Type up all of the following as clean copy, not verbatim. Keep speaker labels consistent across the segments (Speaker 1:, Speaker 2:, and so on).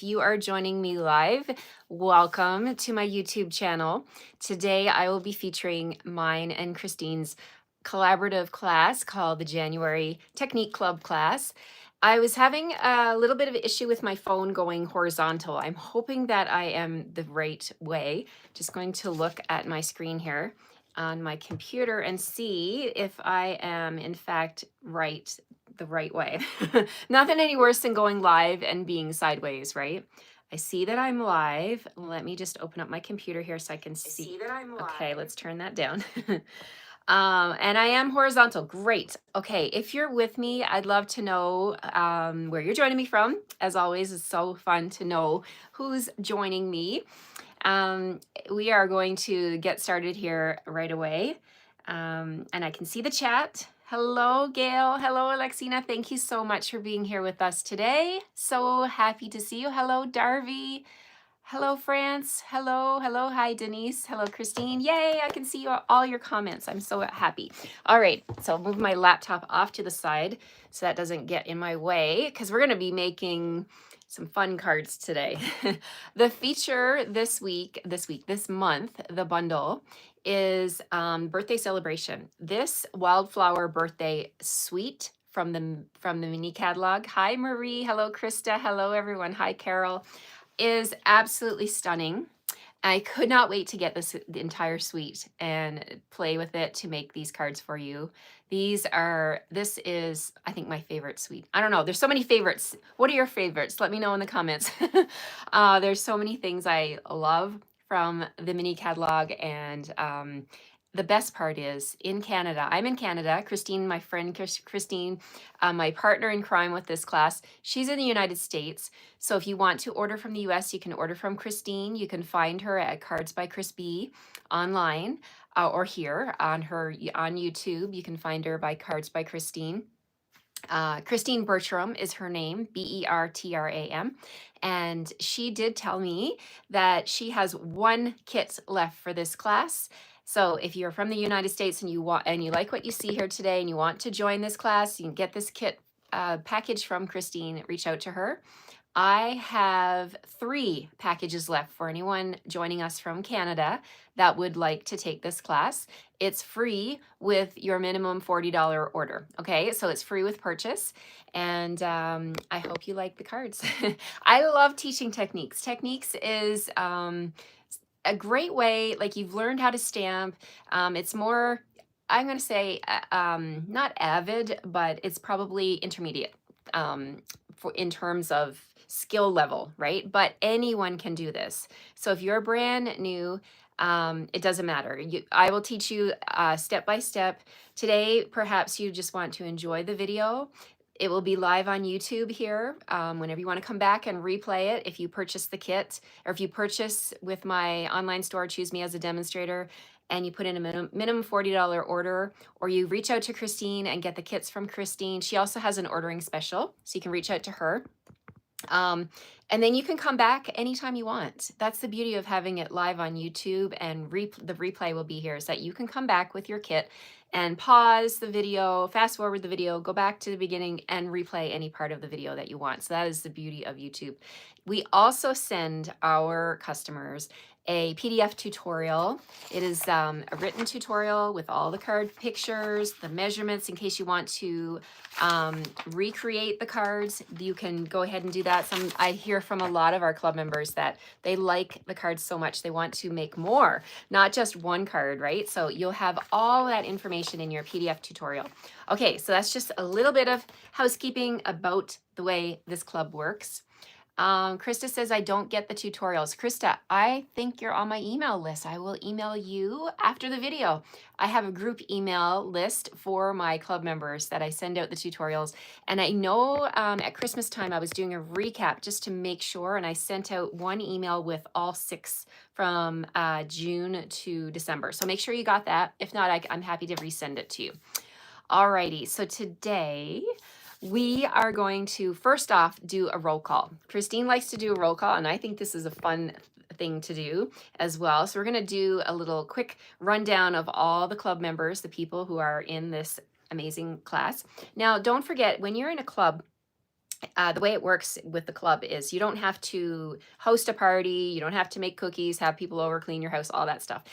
Speaker 1: you are joining me live, welcome to my YouTube channel. Today I will be featuring mine and Christine's collaborative class called the January Technique Club class. I was having a little bit of an issue with my phone going horizontal. I'm hoping that I am the right way. Just going to look at my screen here on my computer and see if I am in fact the right way. Nothing any worse than going live and being sideways, right? I see that I'm live. Let me just open up my computer here so I can see. Okay, let's turn that down. And I am horizontal. Great. Okay, if you're with me, I'd love to know where you're joining me from. As always, it's so fun to know who's joining me. We are going to get started here right away. And I can see the chat. Hello, Gail. Hello, Alexina. Thank you so much for being here with us today. So happy to see you. Hello, Darby. Hello, France. Hello. Hi, Denise. Hello, Christine. Yay, I can see all your comments. I'm so happy. All right, so I'll move my laptop off to the side so that doesn't get in my way because we're going to be making some fun cards today. The feature this month, the bundle, is birthday celebration. This wildflower birthday suite from the mini catalog. Hi, Marie. Hello, Krista. Hello, everyone. Hi, Carol. Is absolutely stunning. I could not wait to get the entire suite and play with it to make these cards for you. This is, I think, my favorite suite. I don't know, there's so many favorites. What are your favorites? Let me know in the comments. There's so many things I love from the mini catalog, and the best part is in Canada. I'm in Canada. Christine, my friend Christine, my partner in crime with this class, she's in the United States. So if you want to order from the US, you can order from Christine. You can find her at Cards by Chris B online or here on YouTube. You can find her by Cards by Christine. Christine Bertram is her name, Bertram. And she did tell me that she has one kit left for this class. So if you're from the United States and you like what you see here today and you want to join this class, you can get this kit package from Christine, reach out to her. I have 3 packages left for anyone joining us from Canada that would like to take this class. It's free with your minimum $40 order. Okay, so it's free with purchase. And I hope you like the cards. I love teaching techniques. Techniques is a great way, like you've learned how to stamp. It's more, I'm going to say, not avid, but it's probably intermediate in terms of skill level, right? But anyone can do this. So if you're brand new, it doesn't matter. I will teach you step by step. Today, perhaps you just want to enjoy the video. It will be live on YouTube here whenever you want to come back and replay it. If you purchase the kit, or if you purchase with my online store, Choose Me as a Demonstrator, and you put in a minimum $40 order, or you reach out to Christine and get the kits from Christine. She also has an ordering special, so you can reach out to her. And then you can come back anytime you want. That's the beauty of having it live on YouTube, and the replay will be here, is that you can come back with your kit and pause the video, fast forward the video, go back to the beginning and replay any part of the video that you want. So that is the beauty of YouTube. We also send our customers a PDF tutorial. It is a written tutorial with all the card pictures, the measurements, in case you want to recreate the cards. You can go ahead and do that. I hear from a lot of our club members that they like the cards so much they want to make more, not just one card, right? So you'll have all that information in your PDF tutorial. Okay, so that's just a little bit of housekeeping about the way this club works. Krista says, I don't get the tutorials. Krista, I think you're on my email list. I will email you after the video. I have a group email list for my club members that I send out the tutorials. And I know at Christmas time, I was doing a recap just to make sure. And I sent out one email with all 6 from June to December. So make sure you got that. If not, I'm happy to resend it to you. Alrighty, so today we are going to first off do a roll call. Christine likes to do a roll call, and I think this is a fun thing to do as well. So we're going to do a little quick rundown of all the club members, the people who are in this amazing class. Now, don't forget, when you're in a club, The way it works with the club is you don't have to host a party, you don't have to make cookies, have people over, clean your house, all that stuff.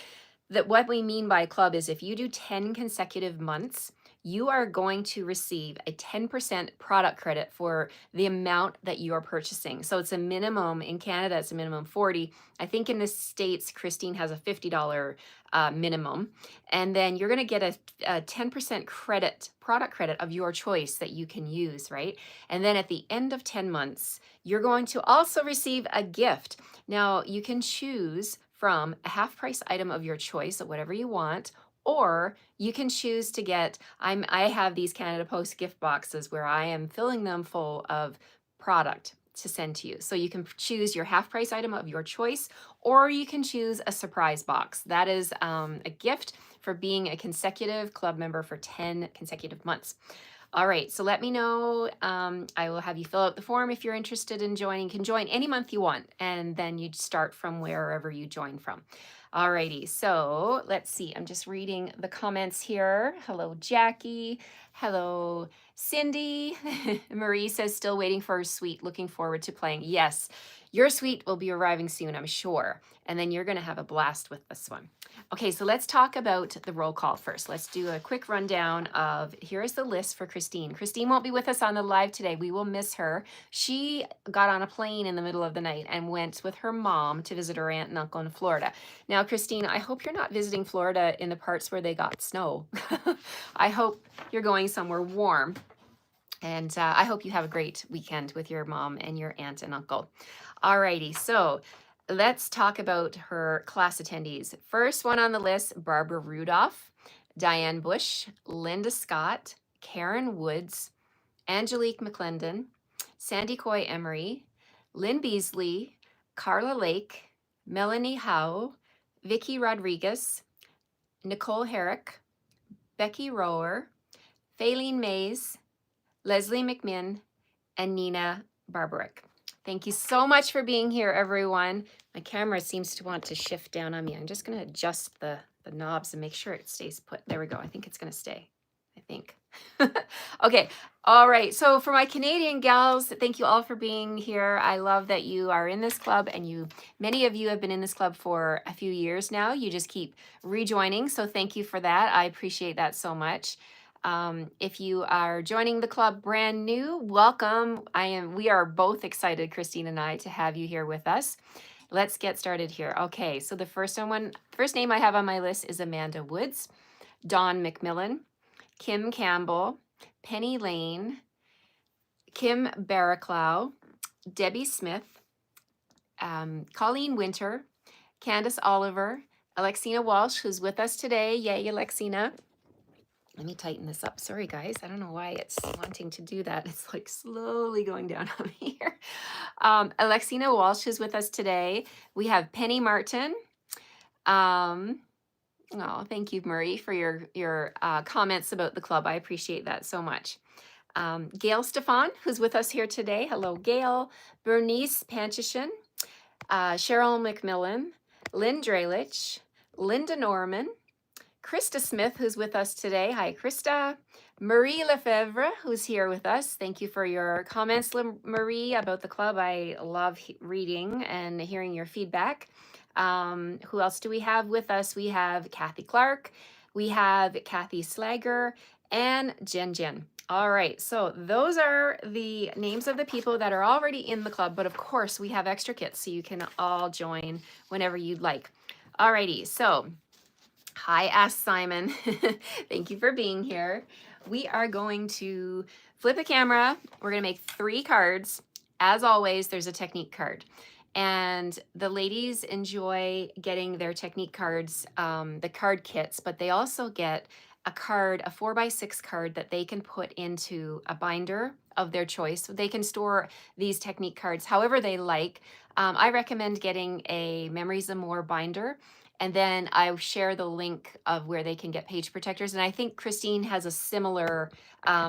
Speaker 1: That what we mean by club is if you do 10 consecutive months, you are going to receive a 10% product credit for the amount that you are purchasing. So it's a minimum in Canada, it's a minimum 40. I think in the States, Christine has a $50 minimum. And then you're going to get a 10% credit, product credit of your choice that you can use, right? And then at the end of 10 months, you're going to also receive a gift. Now, you can choose from a half price item of your choice, of whatever you want, or you can choose to get, I have these Canada Post gift boxes where I am filling them full of product to send to you. So you can choose your half price item of your choice, or you can choose a surprise box. That is a gift for being a consecutive club member for 10 consecutive months. All right, so let me know. I will have you fill out the form if you're interested in joining. You can join any month you want, and then you start from wherever you join from. All righty, so let's see. I'm just reading the comments here. Hello, Jackie. Hello, Cindy. Marie says, still waiting for her suite. Looking forward to playing. Yes, your suite will be arriving soon, I'm sure. And then you're going to have a blast with this one. Okay, so let's talk about the roll call first. Let's do a quick rundown of, here is the list for Christine. Christine won't be with us on the live today. We will miss her. She got on a plane in the middle of the night and went with her mom to visit her aunt and uncle in Florida. Now, Christine, I hope you're not visiting Florida in the parts where they got snow. I hope you're going somewhere warm. And I hope you have a great weekend with your mom and your aunt and uncle. Alrighty, so let's talk about her class attendees. First one on the list, Barbara Rudolph, Diane Bush, Linda Scott, Karen Woods, Angelique McClendon, Sandy Coy Emery, Lynn Beasley, Carla Lake, Melanie Howe, Vicky Rodriguez, Nicole Herrick, Becky Rower, Faylene Mays, Leslie McMinn, and Nina Barbarick. Thank you so much for being here, everyone. My camera seems to want to shift down on me. I'm just going to adjust the knobs and make sure it stays put. There we go. I think it's going to stay. I think. Okay. All right. So for my Canadian gals, thank you all for being here. I love that you are in this club, and many of you have been in this club for a few years now. You just keep rejoining. So thank you for that. I appreciate that so much. If you are joining the club brand new, welcome. We are both excited, Christine and I, to have you here with us. Let's get started here. Okay, so the first name I have on my list is Amanda Woods, Dawn McMillan, Kim Campbell, Penny Lane, Kim Barraclough, Debbie Smith, Colleen Winter, Candace Oliver, Alexina Walsh, who's with us today. Yay, Alexina. Let me tighten this up. Sorry, guys. I don't know why it's wanting to do that. It's like slowly going down on me here. Alexina Walsh is with us today. We have Penny Martin. Oh, thank you, Marie, for your comments about the club. I appreciate that so much. Gail Stefan, who's with us here today. Hello, Gail. Bernice Panchishin, Cheryl McMillan, Lynn Dralich, Linda Norman, Krista Smith, who's with us today. Hi, Krista. Marie Lefebvre, who's here with us. Thank you for your comments, Marie, about the club. I love reading and hearing your feedback. Who else do we have with us? We have Kathy Clark. We have Kathy Slager and Jen. All right, so those are the names of the people that are already in the club, but of course we have extra kits, so you can all join whenever you'd like. All righty, so hi, Ask Simon. Thank you for being here. We are going to flip a camera. We're going to make 3 cards. As always, there's a technique card. And the ladies enjoy getting their technique cards, the card kits, but they also get a card, a 4x6 card that they can put into a binder of their choice. They can store these technique cards however they like. I recommend getting a Memories and More binder. And then I share the link of where they can get page protectors. And I think Christine has a similar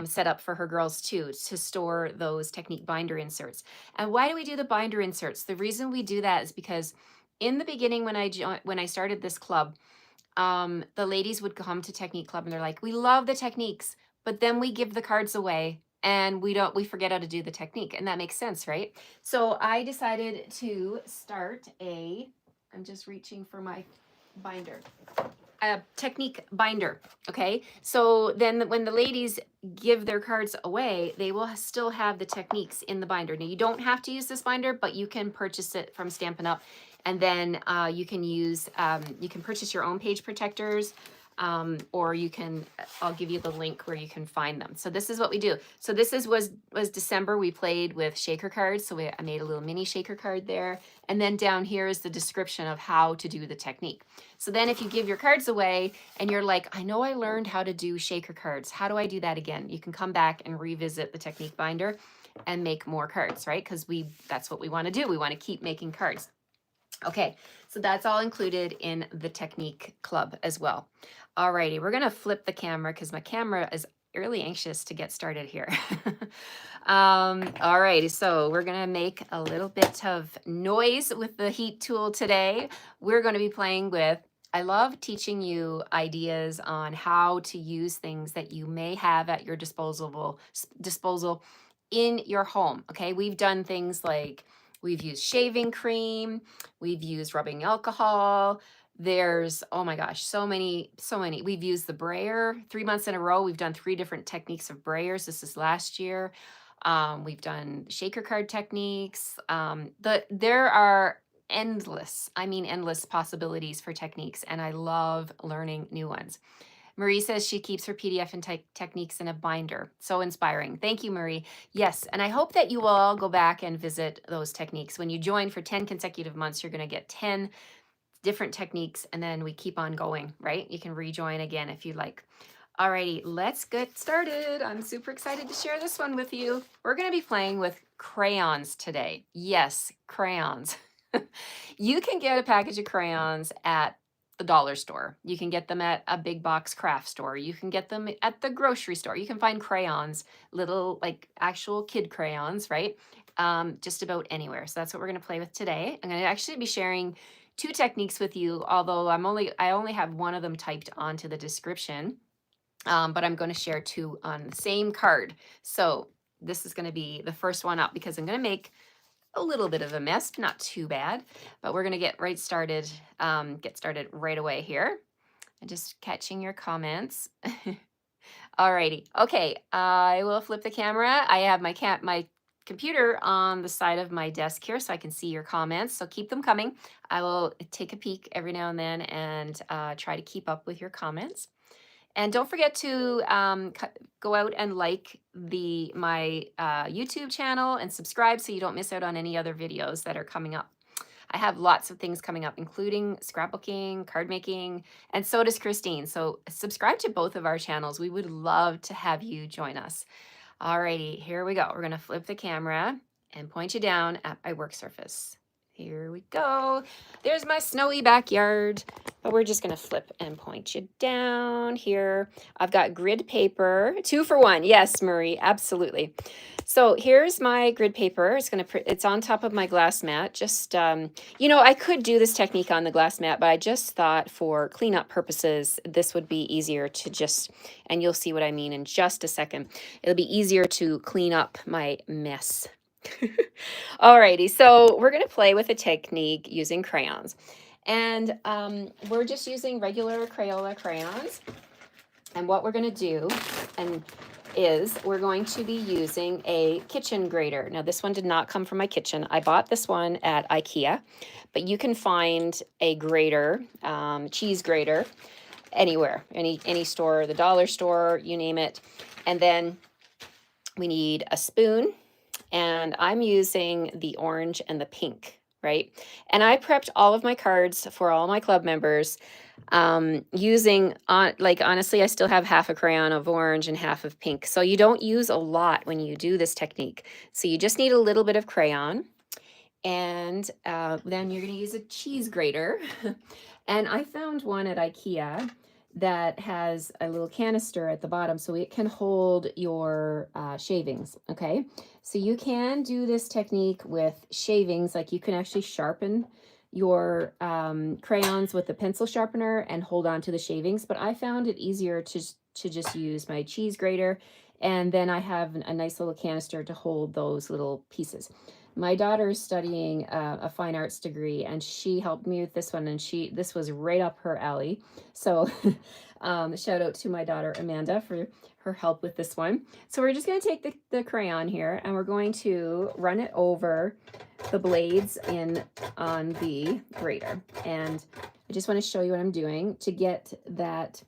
Speaker 1: setup for her girls too, to store those technique binder inserts. And why do we do the binder inserts? The reason we do that is because in the beginning when I started this club, the ladies would come to Technique Club and they're like, we love the techniques, but then we give the cards away and we forget how to do the technique, and that makes sense, right? So I decided to start I'm just reaching for my binder. A technique binder. Okay, so then when the ladies give their cards away, they will still have the techniques in the binder. Now you don't have to use this binder, but you can purchase it from Stampin' Up, and then you can purchase your own page protectors, or I'll give you the link where you can find them. So this is what we do. So this was December. We played with shaker cards, so I made a little mini shaker card there, and then down here is the description of how to do the technique. So then if you give your cards away and you're like, I know I learned how to do shaker cards, how do I do that again? You can come back and revisit the technique binder and make more cards, right? Because that's what we want to do. We want to keep making cards. Okay, so that's all included in the technique club as well. Alrighty, we're gonna flip the camera because my camera is really anxious to get started here. Alrighty, so we're gonna make a little bit of noise with the heat tool today. We're gonna be playing with, I love teaching you ideas on how to use things that you may have at your disposal in your home. Okay, we've done things like we've used shaving cream, we've used rubbing alcohol. There's, oh my gosh, so many. We've used the brayer 3 months in a row. We've done 3 different techniques of brayers. This is last year. We've done shaker card techniques. There are endless possibilities for techniques, and I love learning new ones. Marie says she keeps her PDF and techniques in a binder. So inspiring. Thank you, Marie. Yes, and I hope that you will all go back and visit those techniques. When you join for 10 consecutive months, you're going to get 10 different techniques, and then we keep on going, right? You can rejoin again if you like. Alrighty, let's get started. I'm super excited to share this one with you. We're going to be playing with crayons today. Yes, crayons. You can get a package of crayons at the dollar store. You can get them at a big box craft store. You can get them at the grocery store. You can find crayons, little like actual kid crayons, right? Just about anywhere. So that's what we're going to play with today. I'm going to actually be sharing 2 techniques with you, although I only have one of them typed onto the description, but I'm going to share 2 on the same card. So this is going to be the first one up because I'm going to make a little bit of a mess, not too bad, but we're going to get started right away here. I'm just catching your comments. Alrighty. Okay, I will flip the camera. I have my computer on the side of my desk here so I can see your comments, so keep them coming. I will take a peek every now and then and try to keep up with your comments. And don't forget to go out and like my YouTube channel and subscribe so you don't miss out on any other videos that are coming up. I have lots of things coming up, including scrapbooking, card making, and so does Christine. So subscribe to both of our channels. We would love to have you join us. Alrighty, here we go. We're gonna flip the camera and point you down at my work surface. Here we go. There's my snowy backyard, but we're just gonna flip and point you down here. I've got grid paper, 2 for 1. Yes, Marie, absolutely. So here's my grid paper. It's on top of my glass mat. Just, I could do this technique on the glass mat, but I just thought for cleanup purposes, this would be easier to and you'll see what I mean in just a second. It'll be easier to clean up my mess. Alrighty, so we're going to play with a technique using crayons. And we're just using regular Crayola crayons. And what we're going to do is we're going to be using a kitchen grater. Now, this one did not come from my kitchen. I bought this one at IKEA, but you can find a grater, cheese grater, anywhere, any store, the dollar store, you name it. And then we need a spoon. And I'm using the orange and the pink, right? And I prepped all of my cards for all my club members using, honestly, I still have half a crayon of orange and half of pink. So you don't use a lot when you do this technique. So you just need a little bit of crayon. And then you're going to use a cheese grater. And I found one at IKEA that has a little canister at the bottom so it can hold your shavings, okay? So you can do this technique with shavings, like you can actually sharpen your crayons with a pencil sharpener and hold on to the shavings, but I found it easier to just use my cheese grater And then I have a nice little canister to hold those little pieces. My daughter is studying a fine arts degree, and she helped me with this one, and this was right up her alley. So shout out to my daughter Amanda for her help with this one. So we're just going to take the crayon here, and we're going to run it over the blades on the grater. And I just want to show you what I'm doing to get that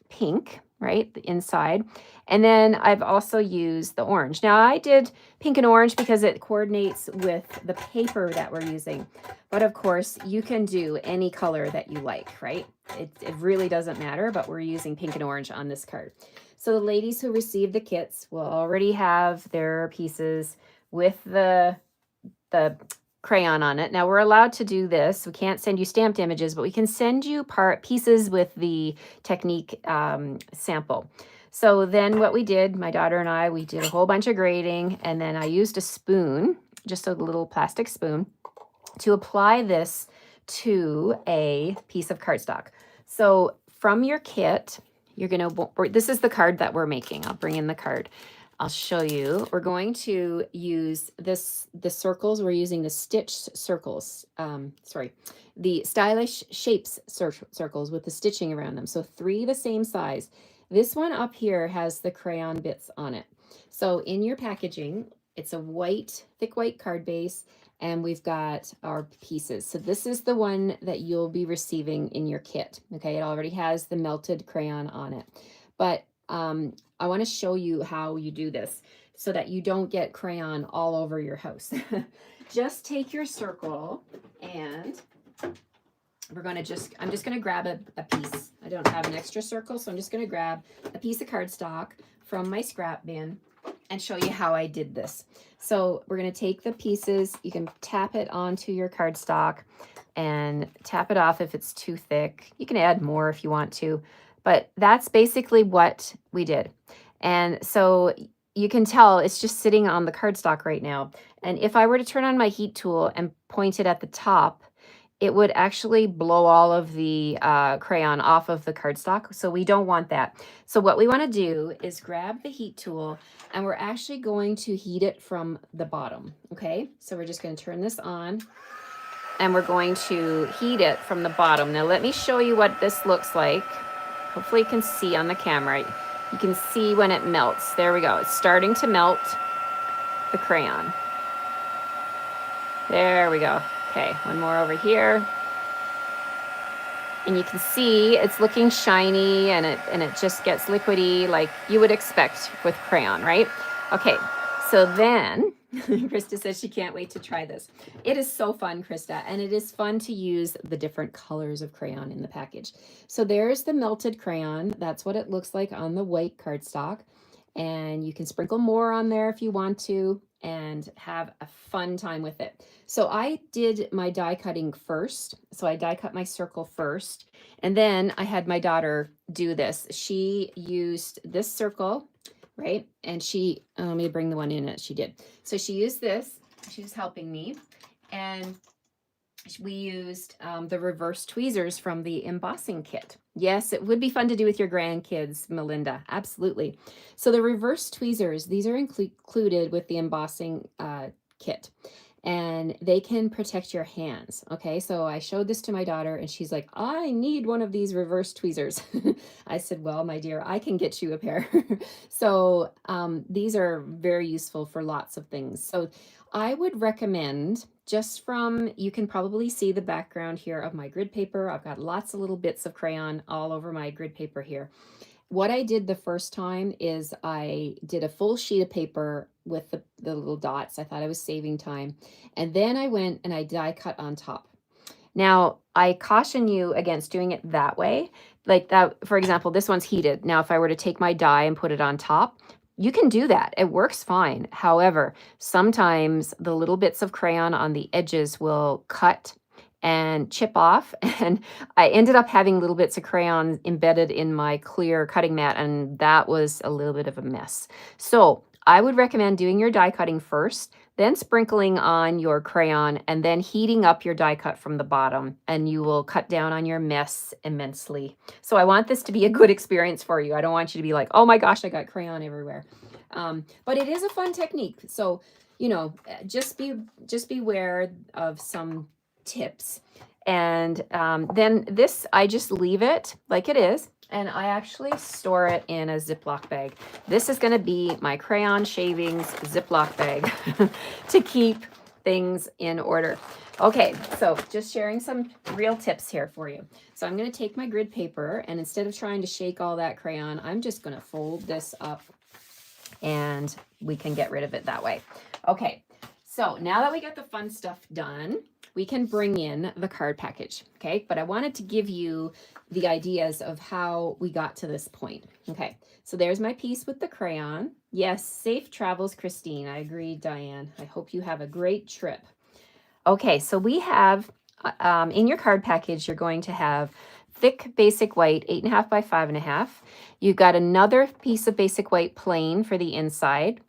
Speaker 1: pink, right, the inside. And then I've also used the orange. Now I did pink and orange because it coordinates with the paper that we're using. But of course, you can do any color that you like, right? It really doesn't matter, but we're using pink and orange on this card. So the ladies who receive the kits will already have their pieces with the crayon on it. Now we're allowed to do this. We can't send you stamped images, but we can send you pieces with the technique sample. So then what we did, my daughter and I, we did a whole bunch of grading, and then I used a spoon, just a little plastic spoon, to apply this to a piece of cardstock. So from your kit, you're gonna, this is the card that we're making. I'll bring in the card. I'll show you. We're going to use the circles. We're using the stitched circles. The stylish shapes circles with the stitching around them. So 3 the same size. This one up here has the crayon bits on it. So in your packaging, it's a thick white card base, and we've got our pieces. So this is the one that you'll be receiving in your kit. Okay, it already has the melted crayon on it. But I want to show you how you do this so that you don't get crayon all over your house. Just take your circle, and I'm just going to grab a piece. I don't have an extra circle, so I'm just going to grab a piece of cardstock from my scrap bin and show you how I did this. So we're going to take the pieces. You can tap it onto your cardstock and tap it off if it's too thick. You can add more if you want to, but that's basically what we did. And so you can tell it's just sitting on the cardstock right now. And if I were to turn on my heat tool and point it at the top, it would actually blow all of the crayon off of the cardstock. So we don't want that. So what we want to do is grab the heat tool, and we're actually going to heat it from the bottom. Okay, so we're just going to turn this on, and we're going to heat it from the bottom. Now let me show you what this looks like. Hopefully you can see on the camera. You can see when it melts. There we go. It's starting to melt the crayon. There we go. Okay, one more over here. And you can see it's looking shiny, and it just gets liquidy like you would expect with crayon, right? Okay, so then Krista says she can't wait to try this. It is so fun, Krista, and it is fun to use the different colors of crayon in the package. So there's the melted crayon. That's what it looks like on the white cardstock. And you can sprinkle more on there if you want to, and have a fun time with it. So I did my die cutting first. So I die cut my circle first, and then I had my daughter do this. She used this circle, right? And let me bring the one in that she did. So she used this. She was helping me, and we used the reverse tweezers from the embossing kit. Yes, it would be fun to do with your grandkids, Melinda. Absolutely. So the reverse tweezers, these are included with the embossing kit, and they can protect your hands. Okay, so I showed this to my daughter, and she's like, I need one of these reverse tweezers. I said, well, my dear, I can get you a pair. So these are very useful for lots of things. So I would recommend, you can probably see the background here of my grid paper. I've got lots of little bits of crayon all over my grid paper here. What I did the first time is I did a full sheet of paper with the little dots. I thought I was saving time. And then I went and I die cut on top. Now, I caution you against doing it that way. Like that, for example, this one's heated. Now, if I were to take my die and put it on top, you can do that. It works fine. However, sometimes the little bits of crayon on the edges will cut and chip off, and I ended up having little bits of crayon embedded in my clear cutting mat, and that was a little bit of a mess. So I would recommend doing your die cutting first, then sprinkling on your crayon, and then heating up your die cut from the bottom, and you will cut down on your mess immensely. So I want this to be a good experience for you. I don't want you to be like, oh my gosh, I got crayon everywhere. But it is a fun technique. So, you know, just beware of some tips. And then this, I just leave it like it is, and I actually store it in a Ziploc bag. This is going to be my crayon shavings Ziploc bag to keep things in order. Okay, so just sharing some real tips here for you. So I'm going to take my grid paper, and instead of trying to shake all that crayon, I'm just going to fold this up and we can get rid of it that way. Okay, so now that we got the fun stuff done, we can bring in the card package, okay? But I wanted to give you the ideas of how we got to this point. Okay, so there's my piece with the crayon. Yes, safe travels, Christine. I agree, Diane. I hope you have a great trip. Okay, so we have, in your card package, you're going to have thick basic white, 8.5 by 5.5. You've got another piece of basic white plain for the inside.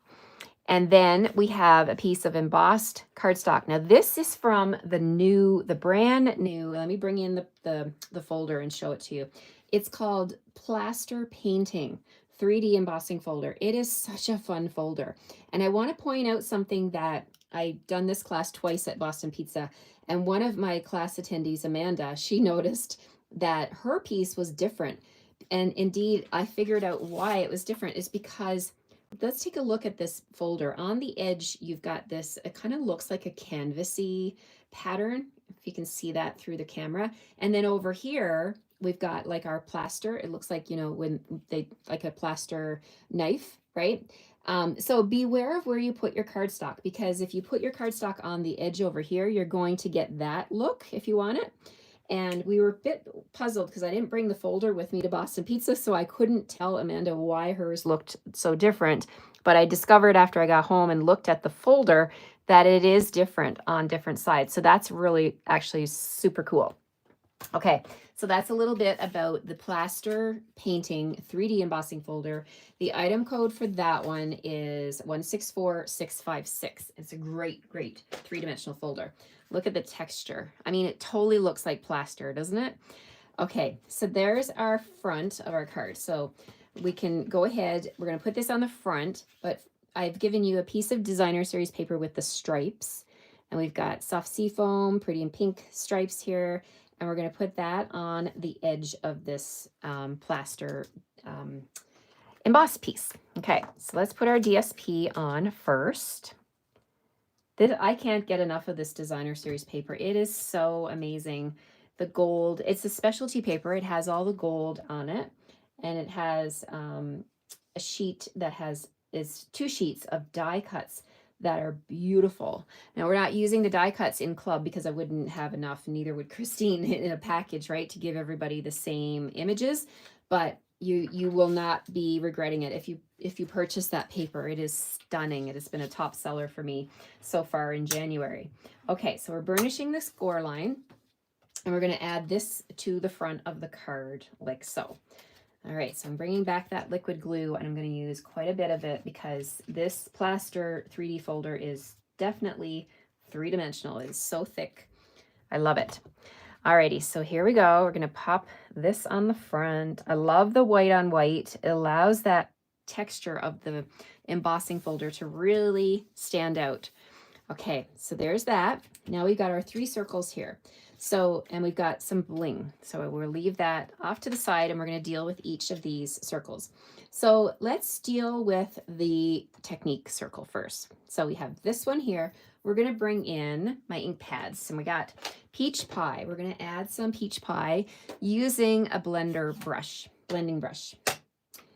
Speaker 1: And then we have a piece of embossed cardstock. Now this is from the brand new, let me bring in the folder and show it to you. It's called Plaster Painting 3D embossing folder. It is such a fun folder. And I want to point out something that I've done this class twice at Boston Pizza. And one of my class attendees, Amanda, she noticed that her piece was different. And indeed, I figured out why it was different is because let's take a look at this folder. On the edge, you've got this, it kind of looks like a canvasy pattern, if you can see that through the camera. And then over here, we've got like our plaster. It looks like, you know, when they, like a plaster knife, right? So beware of where you put your cardstock, because if you put your cardstock on the edge over here, you're going to get that look if you want it. And we were a bit puzzled because I didn't bring the folder with me to Boston Pizza, so I couldn't tell Amanda why hers looked so different. But I discovered after I got home and looked at the folder that it is different on different sides. So that's really actually super cool. Okay, so that's a little bit about the Plaster Painting 3D embossing folder. The item code for that one is 164656. It's a great, great three-dimensional folder. Look at the texture. I mean, it totally looks like plaster, doesn't it? Okay, so there's our front of our card. So we can go ahead. We're going to put this on the front, but I've given you a piece of designer series paper with the stripes. And we've got soft seafoam, pretty and pink stripes here. And we're going to put that on the edge of this plaster emboss piece. Okay, so let's put our DSP on first. I can't get enough of this designer series paper. It is so amazing. The gold, it's a specialty paper. It has all the gold on it. And it has a sheet that is 2 sheets of die cuts that are beautiful. Now we're not using the die cuts in club because I wouldn't have enough, neither would Christine, in a package, right, to give everybody the same images. But you will not be regretting it if you purchase that paper. It is stunning. It has been a top seller for me so far in January. Okay, so we're burnishing the score line, and we're going to add this to the front of the card like so. All right, so I'm bringing back that liquid glue, and I'm going to use quite a bit of it because this plaster 3D folder is definitely three-dimensional. It is so thick. I love it. Alrighty, so here we go. We're going to pop this on the front. I love the white on white. It allows that texture of the embossing folder to really stand out. Okay, so there's that. Now we've got our 3 circles here. So, and we've got some bling. So we'll leave that off to the side, and we're going to deal with each of these circles. So let's deal with the technique circle first. So we have this one here. We're going to bring in my ink pads, and we got peach pie. We're going to add some peach pie using a blending brush.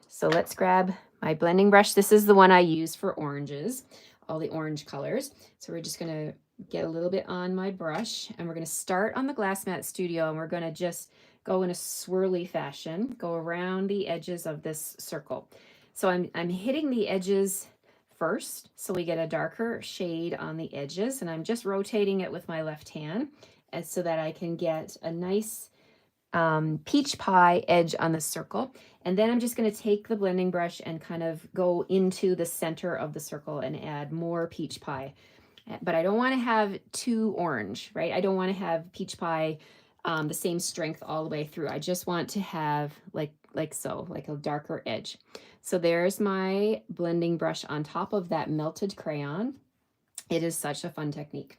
Speaker 1: So let's grab my blending brush. This is the one I use for oranges, all the orange colors. So we're just going to get a little bit on my brush, and we're going to start on the Glass Mat Studio, and we're going to just go in a swirly fashion, go around the edges of this circle. So I'm hitting the edges first, so we get a darker shade on the edges, and I'm just rotating it with my left hand, and so that I can get a nice peach pie edge on the circle. And then I'm just going to take the blending brush and kind of go into the center of the circle and add more peach pie. But I don't want to have too orange, right? I don't want to have peach pie the same strength all the way through. I just want to have like like so, like a darker edge. So there's my blending brush on top of that melted crayon. It is such a fun technique.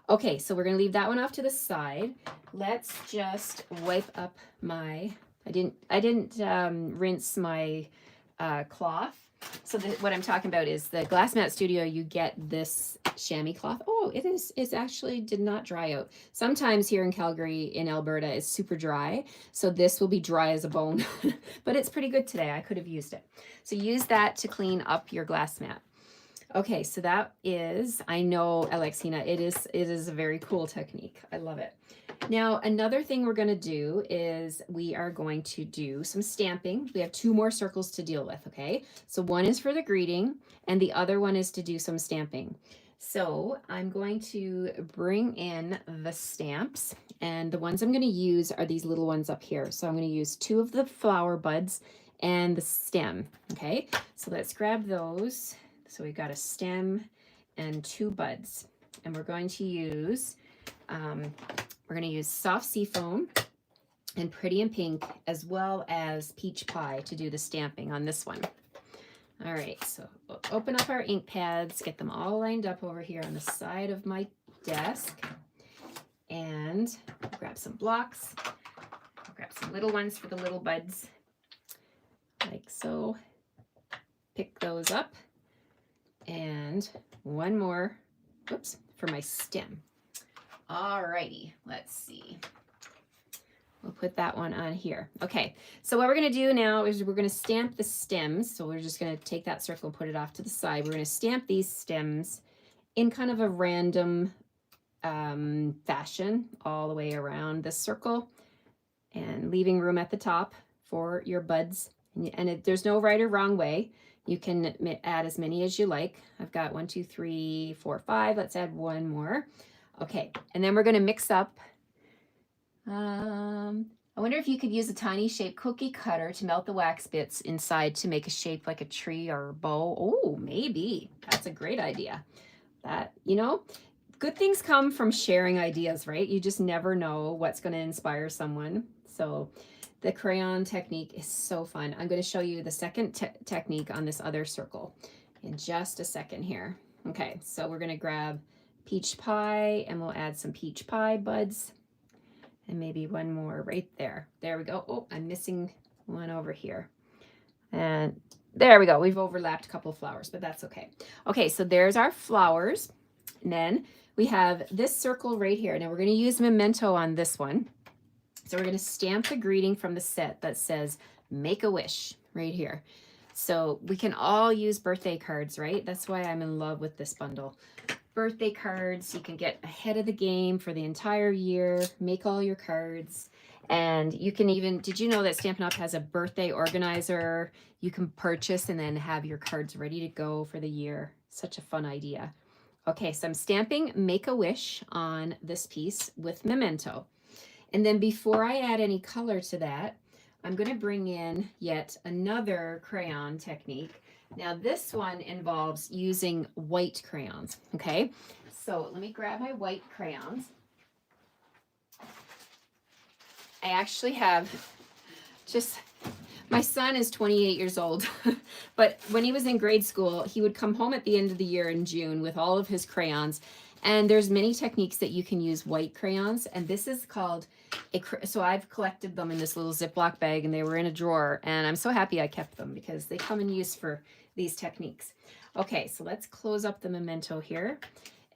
Speaker 1: Okay, so we're gonna leave that one off to the side. Let's just wipe up my, I didn't rinse my cloth. So what I'm talking about is the Glass Mat Studio, you get this chamois cloth. Oh, it's actually did not dry out. Sometimes here in Calgary, in Alberta, it's super dry. So this will be dry as a bone, but it's pretty good today. I could have used it. So use that to clean up your glass mat. Okay, so that is, I know, Alexina, it is a very cool technique. I love it. Now, another thing we're going to do is we are going to do some stamping. We have 2 more circles to deal with, okay? So one is for the greeting, and the other one is to do some stamping. So I'm going to bring in the stamps, and the ones I'm going to use are these little ones up here. So I'm going to use 2 of the flower buds and the stem, okay? So let's grab those. So we've got a stem and 2 buds, and we're going to use soft seafoam and Pretty in Pink, as well as peach pie to do the stamping on this one. All right, so we'll open up our ink pads, get them all lined up over here on the side of my desk, and grab some blocks. I'll grab some little ones for the little buds, like so. Pick those up. And one more, oops, for my stem. Alrighty, let's see. We'll put that one on here. Okay, so what we're gonna do now is we're gonna stamp the stems. So we're just gonna take that circle and put it off to the side. We're gonna stamp these stems in kind of a random fashion all the way around the circle, and leaving room at the top for your buds. And there's no right or wrong way. You can add as many as you like. I've got 1, 2, 3, 4, 5. Let's add one more. Okay, and then we're going to mix up. I wonder if you could use a tiny shaped cookie cutter to melt the wax bits inside to make a shape like a tree or a bow. Oh, maybe. That's a great idea. That, you know, good things come from sharing ideas, right? You just never know what's going to inspire someone. So the crayon technique is so fun. I'm going to show you the second technique on this other circle in just a second here. Okay, so we're going to grab peach pie, and we'll add some peach pie buds, and maybe one more right there. There we go. Oh, I'm missing one over here. And there we go. We've overlapped a couple of flowers, but that's okay. Okay, so there's our flowers. And then we have this circle right here. Now we're going to use memento on this one. So we're going to stamp the greeting from the set that says make a wish right here. So we can all use birthday cards, right? That's why I'm in love with this bundle. Birthday cards, you can get ahead of the game for the entire year, make all your cards. And you can even, did you know that Stampin' Up! Has a birthday organizer you can purchase and then have your cards ready to go for the year? Such a fun idea. Okay, so I'm stamping Make a Wish on this piece with memento. And then before I add any color to that, I'm going to bring in yet another crayon technique. Now this one involves using white crayons, okay? So let me grab my white crayons. I actually have my son is 28 years old, but when he was in grade school, he would come home at the end of the year in June with all of his crayons. And there's many techniques that you can use white crayons, and this is called so I've collected them in this little Ziploc bag, and they were in a drawer, and I'm so happy I kept them because they come in use for these techniques. Okay, so let's close up the memento here.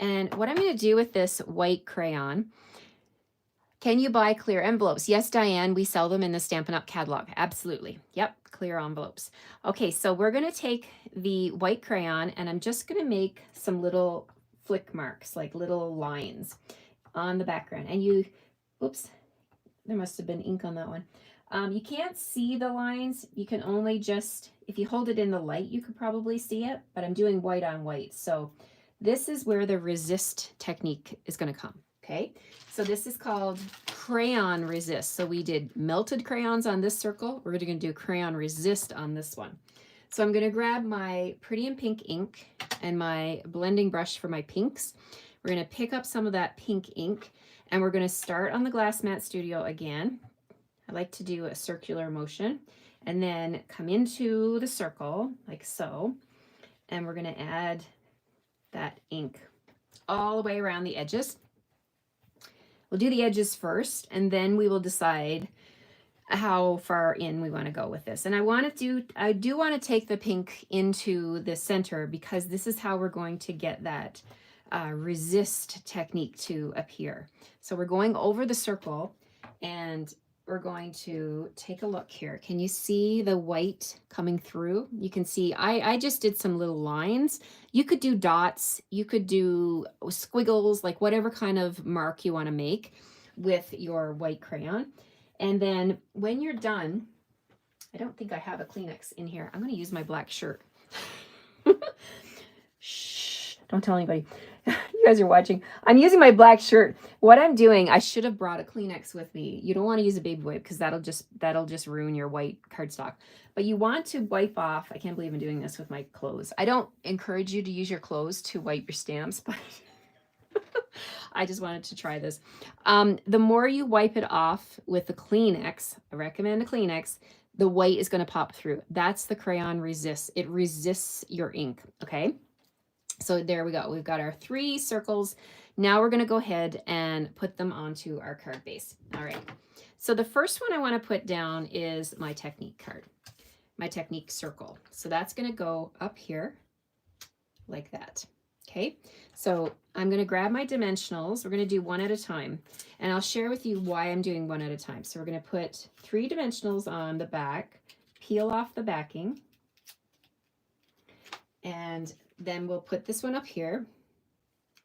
Speaker 1: And what I'm going to do with this white crayon, can you buy clear envelopes? Yes, Diane, we sell them in the Stampin' Up! Catalog. Absolutely. Yep, clear envelopes. Okay, so we're going to take the white crayon, and I'm just going to make some little flick marks, like little lines on the background. And you, oops, there must have been ink on that one. You can't see the lines. You can only just, if you hold it in the light, you could probably see it, but I'm doing white on white. So this is where the resist technique is going to come. Okay, so this is called Crayon Resist. So we did melted crayons on this circle. We're going to do Crayon Resist on this one. So I'm going to grab my Pretty in Pink ink and my blending brush for my pinks. We're going to pick up some of that pink ink, and we're going to start on the Glass Mat Studio again. I like to do a circular motion, and then come into the circle like so, and we're going to add that ink all the way around the edges. We'll do the edges first, and then we will decide how far in we want to go with this. And I do want to take the pink into the center, because this is how we're going to get that resist technique to appear. So we're going over the circle, and we're going to take a look here. Can you see the white coming through? You can see I just did some little lines. You could do dots, you could do squiggles, like whatever kind of mark you want to make with your white crayon. And then when you're done, I don't think I have a Kleenex in here. I'm going to use my black shirt. Shh, don't tell anybody. You guys are watching. I'm using my black shirt. What I'm doing, I should have brought a Kleenex with me. You don't want to use a baby wipe, because that'll just ruin your white cardstock. But you want to wipe off. I can't believe I'm doing this with my clothes. I don't encourage you to use your clothes to wipe your stamps, but I just wanted to try this. The more you wipe it off with the Kleenex, I recommend a Kleenex, the white is going to pop through. That's the Crayon Resist. It resists your ink, okay? So there we go. We've got our 3 circles. Now we're going to go ahead and put them onto our card base. All right. So the first one I want to put down is my technique card, my technique circle. So that's going to go up here like that. Okay. So I'm going to grab my dimensionals. We're going to do one at a time, and I'll share with you why I'm doing one at a time. So we're going to put 3 dimensionals on the back, peel off the backing, and then we'll put this one up here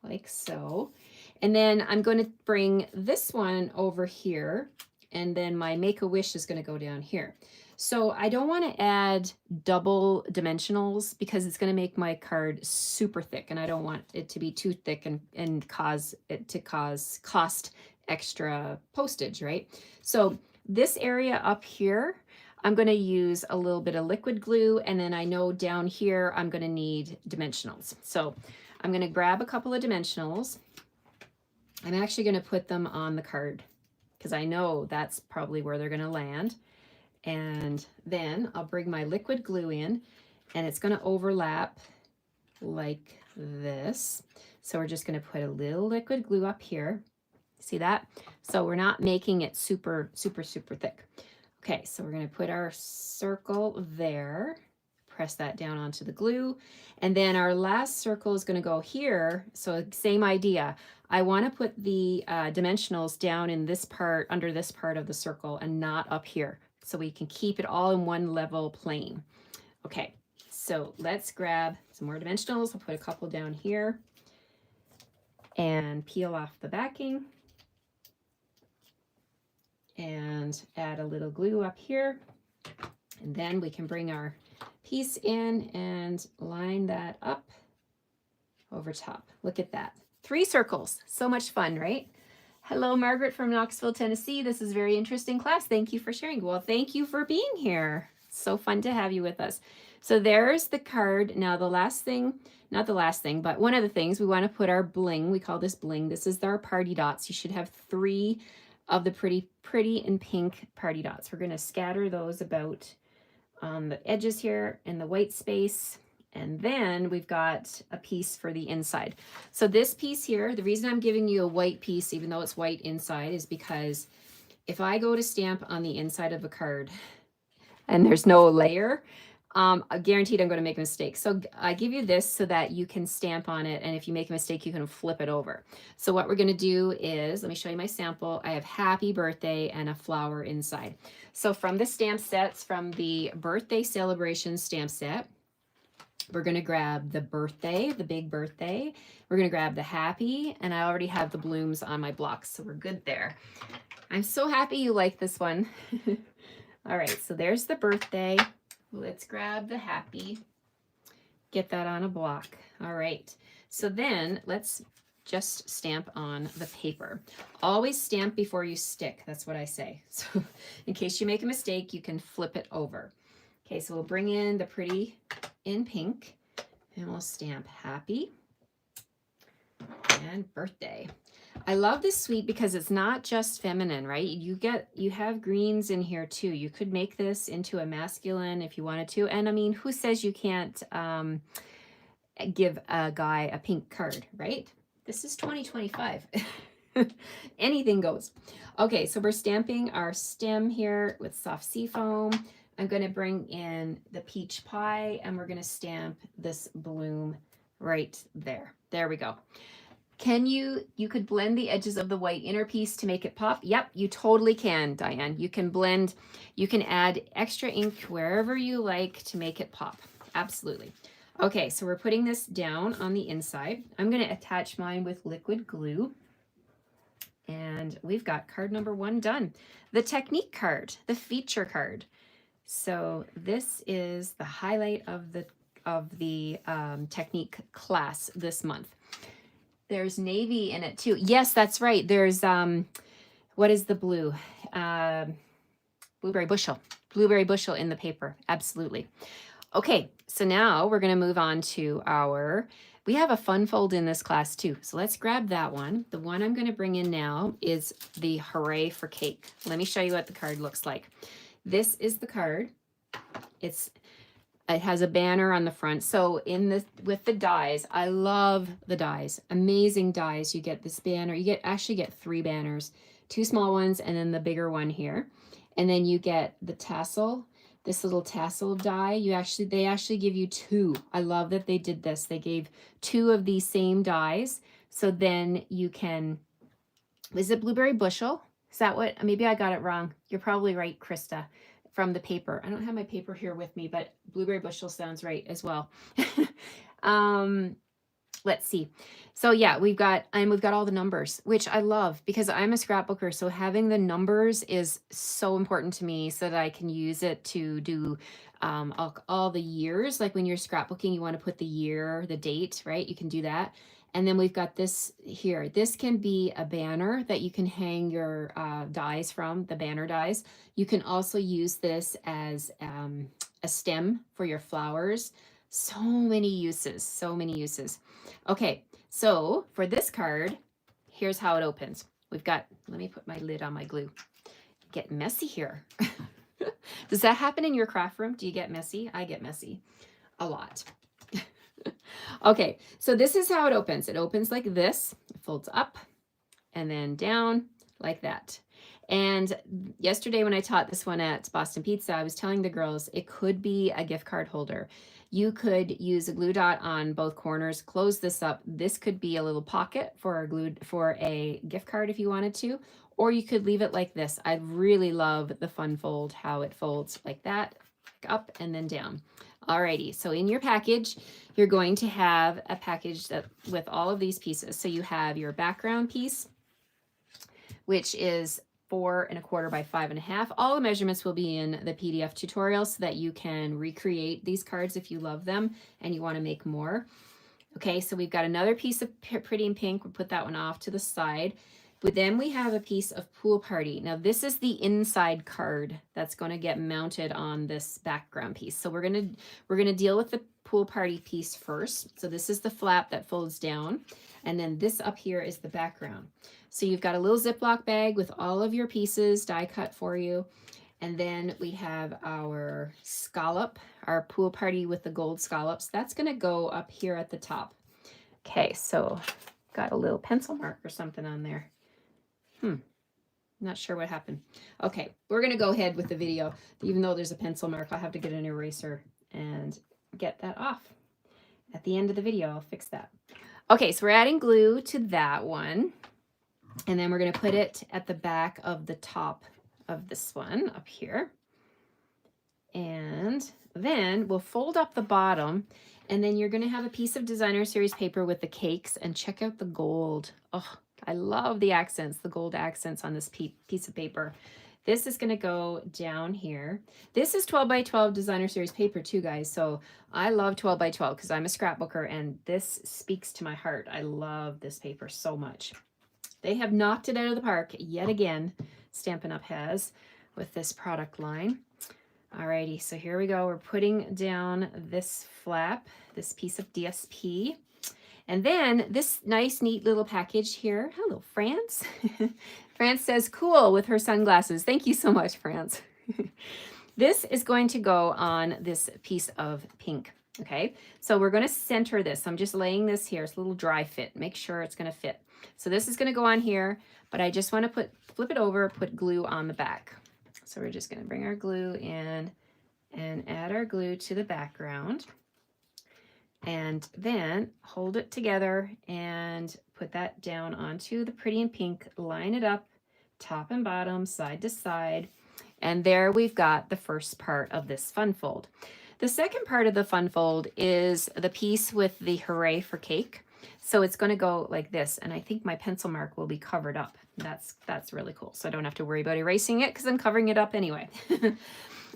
Speaker 1: like so. And then I'm going to bring this one over here, and then my Make-A-Wish is going to go down here. So I don't want to add double dimensionals, because it's going to make my card super thick, and I don't want it to be too thick and cause it to cost extra postage, right? So this area up here, I'm going to use a little bit of liquid glue, and then I know down here I'm going to need dimensionals. So I'm going to grab a couple of dimensionals. I'm actually going to put them on the card, because I know that's probably where they're going to land. And then I'll bring my liquid glue in, and it's going to overlap like this. So we're just going to put a little liquid glue up here. See that? So we're not making it super, super, super thick. Okay, so we're going to put our circle there, press that down onto the glue, and then our last circle is going to go here. So same idea. I want to put the dimensionals down in this part, under this part of the circle, and not up here, so we can keep it all in one level plane. Okay, so let's grab some more dimensionals. I'll put a couple down here and peel off the backing, and add a little glue up here. And then we can bring our piece in and line that up over top. Look at that. 3 circles. So much fun, right? Hello, Margaret from Knoxville, Tennessee. This is a very interesting class. Thank you for sharing. Well, thank you for being here. So fun to have you with us. So there's the card. Now the last thing, not the last thing, but one of the things, we want to put our bling. We call this bling. This is our party dots. You should have 3 of the pretty and pink party dots. We're going to scatter those about on the edges here in the white space. And then we've got a piece for the inside. So this piece here, the reason I'm giving you a white piece, even though it's white inside, is because if I go to stamp on the inside of a card and there's no layer, guaranteed I'm going to make a mistake. So I give you this so that you can stamp on it, and if you make a mistake, you can flip it over. So what we're going to do is, let me show you my sample. I have happy birthday and a flower inside. So from the stamp sets, from the birthday celebration stamp set, we're going to grab the birthday, the big birthday. We're going to grab the happy, and I already have the blooms on my blocks, so we're good there. I'm so happy you like this one. All right, so there's the birthday. Let's grab the happy, get that on a block. All right, so then let's just stamp on the paper. Always stamp before you stick. That's what I say. So in case you make a mistake, you can flip it over. Okay, so we'll bring in the pretty in pink, and we'll stamp happy and birthday. I love this suite because it's not just feminine, right? You have greens in here too. You could make this into a masculine if you wanted to. And I mean, who says you can't give a guy a pink card, right? This is 2025. Anything goes. Okay, so we're stamping our stem here with soft sea foam. I'm going to bring in the peach pie and we're going to stamp this bloom right there. There we go. You could blend the edges of the white inner piece to make it pop. Yep, you totally can, Diane. You can blend, you can add extra ink wherever you like to make it pop. Absolutely. Okay, so we're putting this down on the inside. I'm going to attach mine with liquid glue. And we've got card number 1 done. The technique card, the feature card. So this is the highlight of the technique class this month. There's navy in it too. Yes, that's right. There's what is the blue? Blueberry bushel. Blueberry bushel in the paper. Absolutely. Okay, so now we're going to move on to we have a fun fold in this class too. So let's grab that one. The one I'm going to bring in now is the Hooray for Cake. Let me show you what the card looks like. This is the card. It has a banner on the front. So with the dies, I love the dies. Amazing dies. You get this banner. You actually get 3 banners, 2 small ones and then the bigger one here. And then you get the tassel, this little tassel die. They actually give you 2. I love that they did this. They gave 2 of these same dies. So then you can, is it blueberry bushel? Is that what, maybe I got it wrong. You're probably right, Krista, from the paper. I don't have my paper here with me, but blueberry bushel sounds right as well. Let's see. So yeah, we've got all the numbers, which I love because I'm a scrapbooker. So having the numbers is so important to me so that I can use it to do all the years. Like when you're scrapbooking, you want to put the year, the date, right? You can do that. And then we've got this here. This can be a banner that you can hang your dies from, the banner dies. You can also use this as a stem for your flowers. So many uses, so many uses. Okay, so for this card, here's how it opens. We've got, let me put my lid on my glue. Get messy here. Does that happen in your craft room? Do you get messy? I get messy a lot. Okay, so this is how it opens. It opens like this. It folds up and then down like that. And yesterday when I taught this one at Boston Pizza, I was telling the girls it could be a gift card holder. You could use a glue dot on both corners, close this up. This could be a little pocket for a gift card if you wanted to, or you could leave it like this. I really love the fun fold, how it folds like that, up and then down. Alrighty, so in your package, you're going to have a package with all of these pieces. So you have your background piece, which is 4 1/4 by 5 1/2. All the measurements will be in the PDF tutorial so that you can recreate these cards if you love them and you want to make more. Okay, so we've got another piece of Pretty in Pink. We'll put that one off to the side. But then we have a piece of Pool Party. Now this is the inside card that's going to get mounted on this background piece. So we're going to deal with the Pool Party piece first. So this is the flap that folds down. And then this up here is the background. So you've got a little Ziploc bag with all of your pieces die cut for you. And then we have our scallop, our Pool Party with the gold scallops. That's going to go up here at the top. Okay, so got a little pencil mark or something on there. Not sure what happened. Okay, we're going to go ahead with the video. Even though there's a pencil mark, I'll have to get an eraser and get that off. At the end of the video, I'll fix that. Okay, so we're adding glue to that one. And then we're going to put it at the back of the top of this one up here. And then we'll fold up the bottom. And then you're going to have a piece of designer series paper with the cakes. And check out the gold. Oh, I love the accents, the gold accents on this piece of paper. This is going to go down here. This is 12 by 12 designer series paper too, guys. So I love 12 by 12 because I'm a scrapbooker and this speaks to my heart. I love this paper so much. They have knocked it out of the park yet again, Stampin' Up! Has, with this product line. Alrighty, so here we go. We're putting down this flap, this piece of DSP. And then this nice, neat little package here. Hello, France. France says cool with her sunglasses. Thank you so much, France. This is going to go on this piece of pink. Okay, so we're going to center this. I'm just laying this here. It's a little dry fit. Make sure it's going to fit. So this is going to go on here, but I just want to flip it over, put glue on the back. So we're just going to bring our glue in and add our glue to the background. And then hold it together and put that down onto the Pretty in Pink. Line it up, top and bottom, side to side. And there we've got the first part of this fun fold. The second part of the fun fold is the piece with the Hooray for Cake. So it's going to go like this, and I think my pencil mark will be covered up. That's really cool. So I don't have to worry about erasing it because I'm covering it up anyway.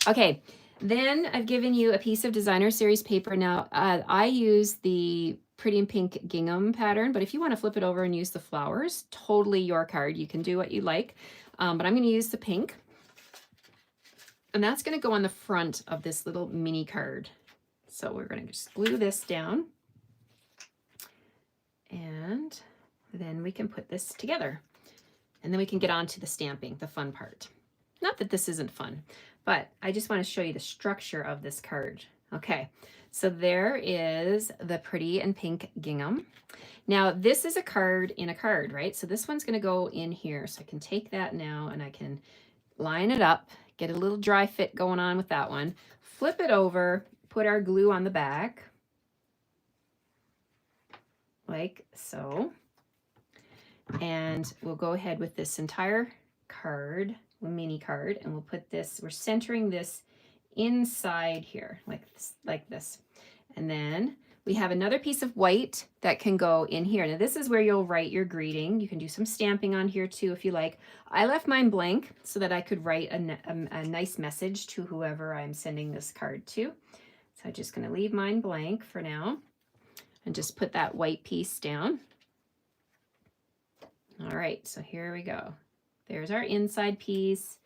Speaker 1: Okay, then I've given you a piece of designer series paper. Now I use the Pretty in Pink gingham pattern, but if you want to flip it over and use the flowers, totally your card. You can do what you like, but I'm going to use the pink. And that's going to go on the front of this little mini card. So we're going to just glue this down. And then we can put this together. And then we can get on to the stamping, the fun part. Not that this isn't fun, but I just want to show you the structure of this card. Okay, so there is the Pretty in Pink gingham. Now this is a card in a card, right? So this one's going to go in here. So I can take that now and I can line it up, get a little dry fit going on with that one, flip it over, put our glue on the back, like so. And we'll go ahead with this entire card, mini card, and we'll put this, we're centering this inside here, like this. And then we have another piece of white that can go in here. Now this is where you'll write your greeting. You can do some stamping on here too if you like. I left mine blank so that I could write a nice message to whoever I'm sending this card to. So I'm just going to leave mine blank for now and just put that white piece down. All right, so here we go. There's our inside piece.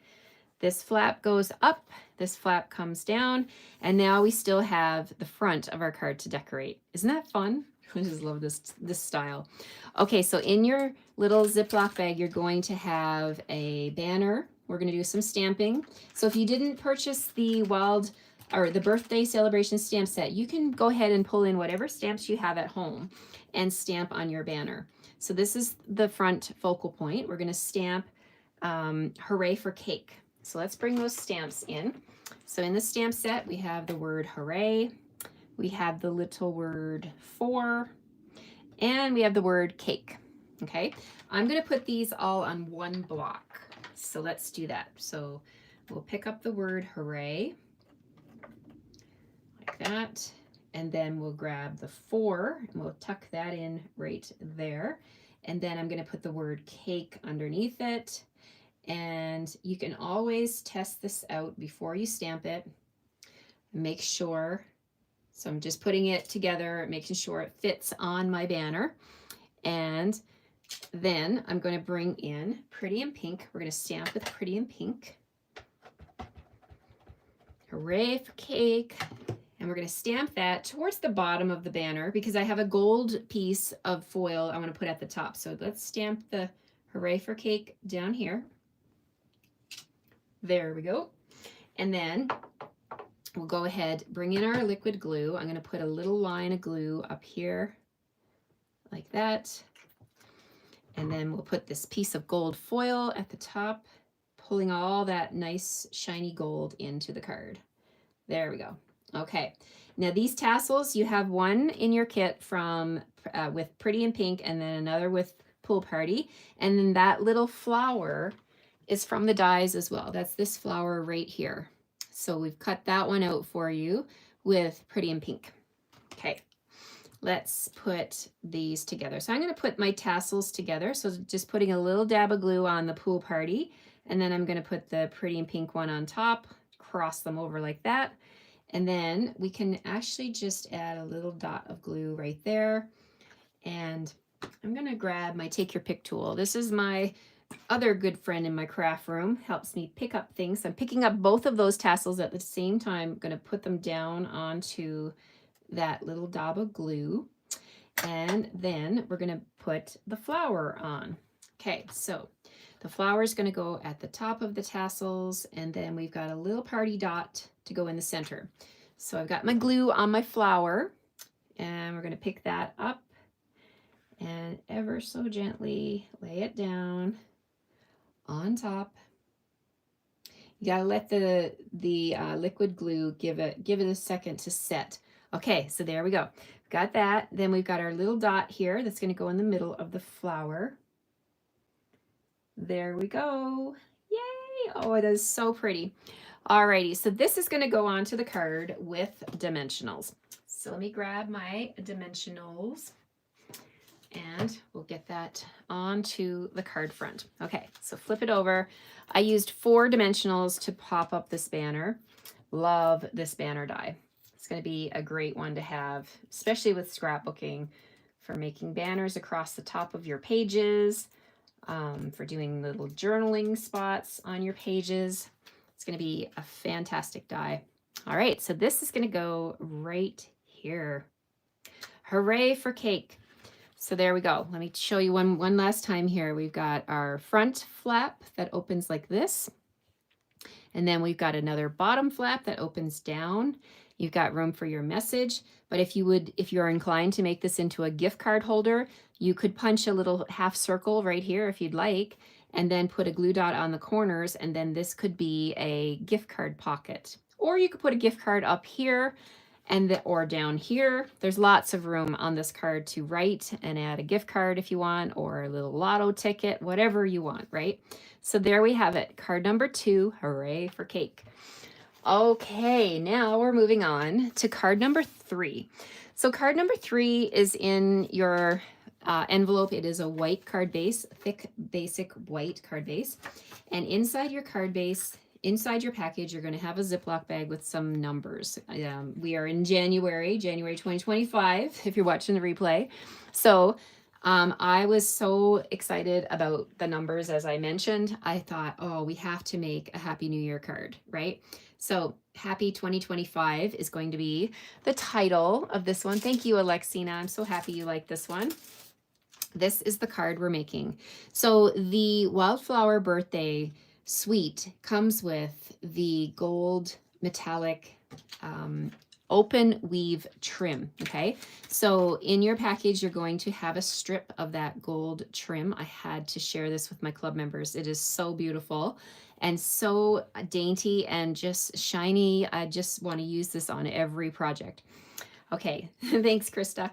Speaker 1: This flap goes up, this flap comes down, and now we still have the front of our card to decorate. Isn't that fun? I just love this style. Okay, so in your little Ziploc bag, you're going to have a banner. We're going to do some stamping. So if you didn't purchase the the birthday celebration stamp set, you can go ahead and pull in whatever stamps you have at home and stamp on your banner. So this is the front focal point. We're going to stamp Hooray for Cake. So let's bring those stamps in. So in the stamp set, we have the word hooray, we have the little word for, and we have the word cake. Okay, I'm going to put these all on one block. So let's do that. So we'll pick up the word hooray, like that, and then we'll grab the for, and we'll tuck that in right there. And then I'm going to put the word cake underneath it. And you can always test this out before you stamp it. Make sure, so I'm just putting it together, making sure it fits on my banner. And then I'm going to bring in Pretty in Pink. We're going to stamp with Pretty in Pink. Hooray for Cake. And we're going to stamp that towards the bottom of the banner because I have a gold piece of foil I want to put at the top. So let's stamp the Hooray for Cake down here. There we go. And then we'll go ahead, bring in our liquid glue. I'm going to put a little line of glue up here like that. And then we'll put this piece of gold foil at the top, pulling all that nice shiny gold into the card. There we go. Okay. Now these tassels, you have one in your kit from with Pretty in Pink and then another with Pool Party. And then that little flower is from the dies as well. That's this flower right here. So we've cut that one out for you with Pretty in Pink. Okay, let's put these together. So I'm going to put my tassels together. So just putting a little dab of glue on the Pool Party, and then I'm going to put the Pretty in Pink one on top, cross them over like that. And then we can actually just add a little dot of glue right there. And I'm going to grab my Take Your Pick tool. This is my other good friend in my craft room, helps me pick up things. I'm picking up both of those tassels at the same time. I'm going to put them down onto that little dab of glue. And then we're going to put the flower on. Okay, so the flower is going to go at the top of the tassels, and then we've got a little party dot to go in the center. So I've got my glue on my flower, and we're going to pick that up and ever so gently lay it down on top. You gotta let the liquid glue give it a second to set. Okay, so there we go. Got that. Then we've got our little dot here that's going to go in the middle of the flower. There we go. Yay! Oh, it is so pretty. Alrighty, so this is going to go onto the card with dimensionals. So let me grab my dimensionals and we'll get that onto the card front. Okay, so flip it over. I used 4 dimensionals to pop up this banner. Love this banner die. It's going to be a great one to have, especially with scrapbooking, for making banners across the top of your pages, for doing little journaling spots on your pages. It's going to be a fantastic die. All right, so this is going to go right here. Hooray for cake. So there we go. Let me show you one last time here. We've got our front flap that opens like this. And then we've got another bottom flap that opens down. You've got room for your message. But if you're inclined to make this into a gift card holder, you could punch a little half circle right here if you'd like, and then put a glue dot on the corners, and then this could be a gift card pocket. Or you could put a gift card up here or down here. There's lots of room on this card to write and add a gift card if you want, or a little lotto ticket, whatever you want, right? So there we have it. Card number 2, hooray for cake. Okay, now we're moving on to card number 3. So card number 3 is in your envelope. It is a white card base, thick, basic white card base. And inside your card base, inside your package, you're going to have a Ziploc bag with some numbers. We are in January 2025, if you're watching the replay. So I was so excited about the numbers, as I mentioned. I thought, oh, we have to make a Happy New Year card, right? So Happy 2025 is going to be the title of this one. Thank you, Alexina. I'm so happy you like this one. This is the card we're making. So the Wildflower Birthday Suite comes with the gold metallic open weave trim. Okay, so in your package, you're going to have a strip of that gold trim. I had to share this with my club members. It is so beautiful and so dainty and just shiny. I just want to use this on every project. Okay, thanks, Krista.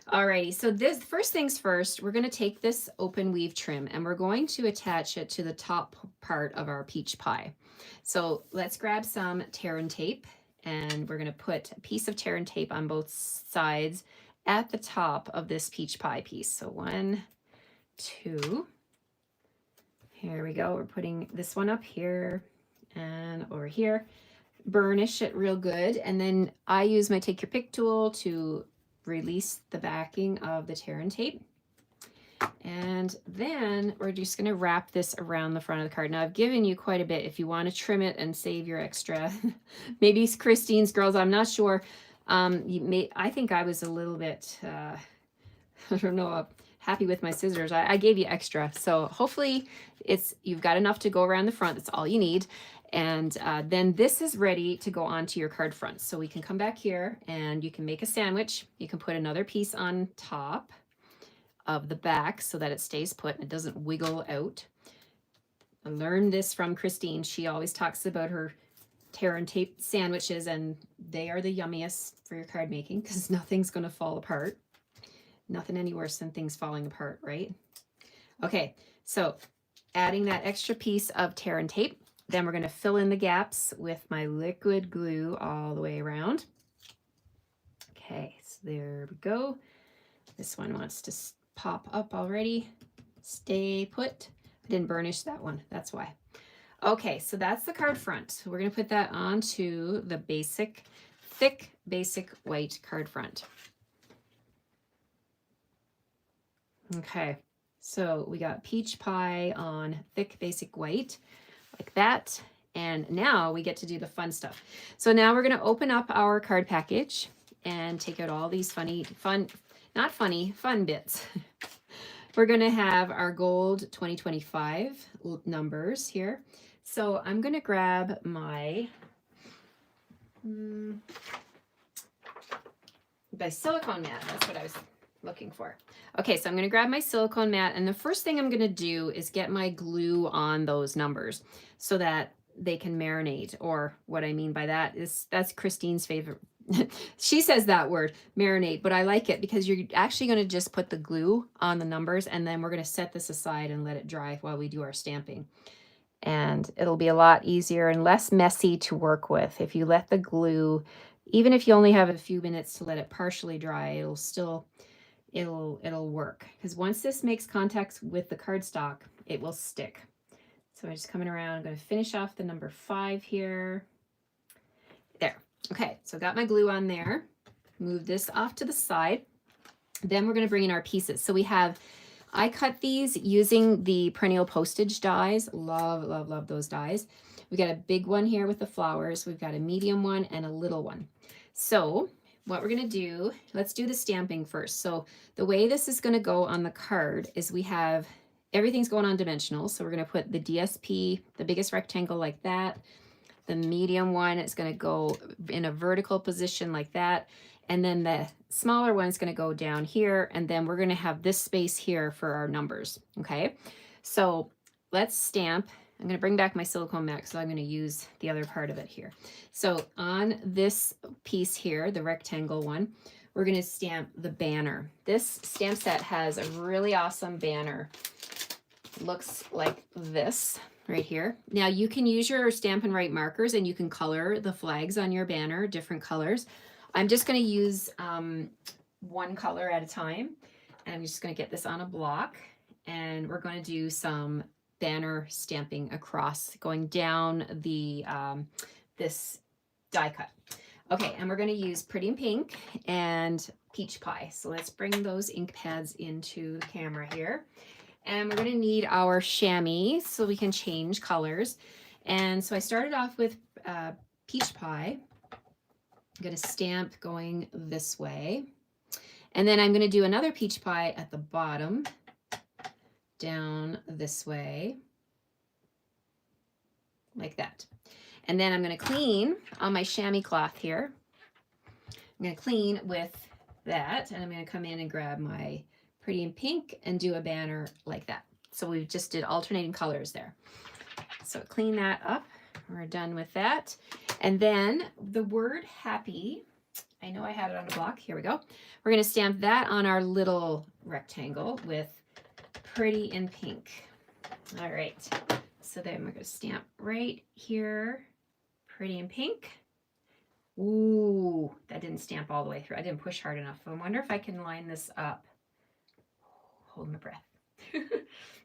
Speaker 1: Alrighty, so this first things first, we're going to take this open weave trim and we're going to attach it to the top part of our peach pie. So let's grab some tear and tape, and we're going to put a piece of tear and tape on both sides at the top of this peach pie piece. So 1, 2, here we go. We're putting this one up here and over here. Burnish it real good, and then I use my take your pick tool to release the backing of the tear and tape. And then we're just going to wrap this around the front of the card. Now I've given you quite a bit. If you want to trim it and save your extra, maybe Christine's girls, I'm not sure. I think I was a little bit, I don't know, happy with my scissors. I gave you extra. So hopefully you've got enough to go around the front. That's all you need. And then this is ready to go onto your card front. So we can come back here and you can make a sandwich. You can put another piece on top of the back so that it stays put and it doesn't wiggle out. I learned this from Christine. She always talks about her tear and tape sandwiches, and they are the yummiest for your card making because nothing's going to fall apart. Nothing any worse than things falling apart, right? Okay, so adding that extra piece of tear and tape. Then we're going to fill in the gaps with my liquid glue all the way around. Okay, so there we go. This one wants to pop up already. Stay put. I didn't burnish that one, that's why. Okay, so that's the card front. So we're going to put that onto the basic, thick, basic white card front. Okay, so we got peach pie on thick, basic white. Like that. And now we get to do the fun stuff. So now we're going to open up our card package and take out all these fun. not funny, fun bits. We're going to have our gold 2025 numbers here. So I'm going to grab my silicone mat. That's what I was looking for. Okay, so I'm going to grab my silicone mat, and the first thing I'm going to do is get my glue on those numbers so that they can marinate, or what I mean by that is that's Christine's favorite. She says that word, marinate, but I like it because you're actually going to just put the glue on the numbers, and then we're going to set this aside and let it dry while we do our stamping. And it'll be a lot easier and less messy to work with if you let the glue, even if you only have a few minutes to let it partially dry, it'll work, because once this makes contact with the cardstock, it will stick. So I'm just coming around. I'm going to finish off the number 5 here. There. Okay, so got my glue on there. Move this off to the side. Then we're going to bring in our pieces. So I cut these using the perennial postage dies. Love, love, love those dies. We got a big one here with the flowers. We've got a medium one and a little one. So what we're going to do, let's do the stamping first. So the way this is going to go on the card is everything's going on dimensional. So we're going to put the DSP, the biggest rectangle, like that. The medium one is going to go in a vertical position like that. And then the smaller one is going to go down here. And then we're going to have this space here for our numbers. Okay. So let's stamp. I'm going to bring back my silicone mat, so I'm going to use the other part of it here. So on this piece here, the rectangle one, we're going to stamp the banner. This stamp set has a really awesome banner. Looks like this right here. Now you can use your Stampin' Write markers and you can color the flags on your banner different colors. I'm just going to use one color at a time, and I'm just going to get this on a block, and we're going to do some banner stamping across, going down the this die cut. Okay, and we're going to use Pretty in Pink and Peach Pie. So let's bring those ink pads into the camera here. And we're going to need our chamois so we can change colors. And so I started off with Peach Pie. I'm going to stamp going this way. And then I'm going to do another Peach Pie at the bottom, down this way, like that. And then I'm going to clean on my chamois cloth here. I'm going to clean with that, and I'm going to come in and grab my Pretty in Pink and do a banner like that. So we just did alternating colors there. So clean that up. We're done with that. And then the word happy, I know I had it on the block. Here we go. We're going to stamp that on our little rectangle with Pretty in Pink. All right. So then we're going to stamp right here, Pretty in Pink. Ooh, that didn't stamp all the way through. I didn't push hard enough. I wonder if I can line this up. Hold my breath.